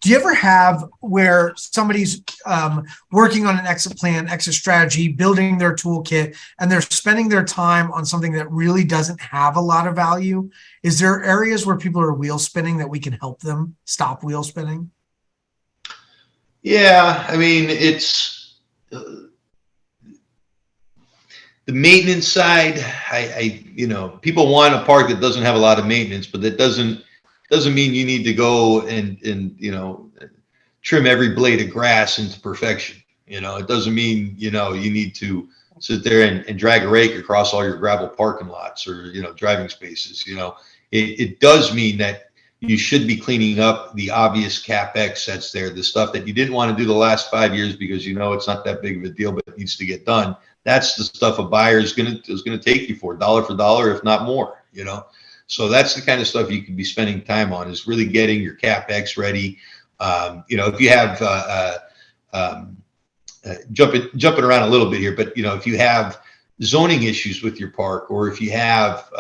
Do you ever have where somebody's working on an exit plan, exit strategy, building their toolkit, and they're spending their time on something that really doesn't have a lot of value? Is there areas where people are wheel spinning that we can help them stop wheel spinning? Yeah, I mean, it's the maintenance side. People want a park that doesn't have a lot of maintenance, but that doesn't mean you need to go and trim every blade of grass into perfection. It doesn't mean you need to sit there and drag a rake across all your gravel parking lots or driving spaces. It does mean that you should be cleaning up the obvious capex that's there, the stuff that you didn't want to do the last 5 years because it's not that big of a deal, but it needs to get done. That's the stuff a buyer is gonna take you for dollar, if not more. So that's the kind of stuff you can be spending time on, is really getting your capex ready. If you have jumping around a little bit here, but if you have zoning issues with your park, or if you have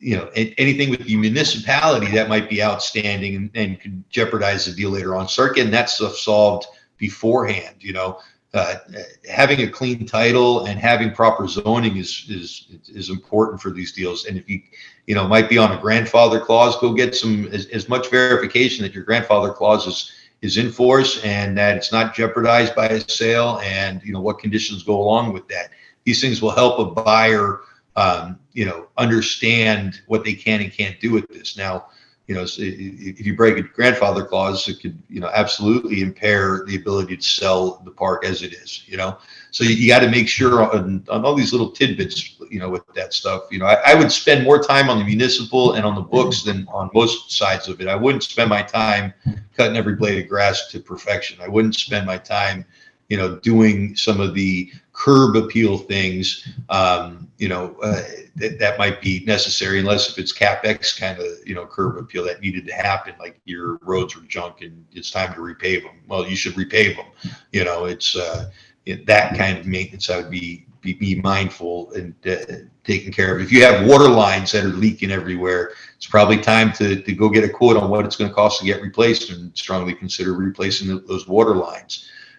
anything with the municipality that might be outstanding and could jeopardize the deal later on, start getting that stuff solved beforehand. Having a clean title and having proper zoning is important for these deals. And if you might be on a grandfather clause, go get as much verification that your grandfather clause is in force and that it's not jeopardized by a sale, and what conditions go along with that. These things will help a buyer understand what they can and can't do with this. Now, if you break a grandfather clause, it could, absolutely impair the ability to sell the park as it is, So you got to make sure on all these little tidbits, with that stuff. I would spend more time on the municipal and on the books than on most sides of it. I wouldn't spend my time cutting every blade of grass to perfection. I wouldn't spend my time, doing some of the curb appeal things, that might be necessary, unless if it's CapEx kind of, curb appeal that needed to happen, like your roads were junk and it's time to repave them. Well, you should repave them. It's that kind of maintenance I would be mindful and taking care of. If you have water lines that are leaking everywhere, it's probably time to go get a quote on what it's going to cost to get replaced, and strongly consider replacing those water lines.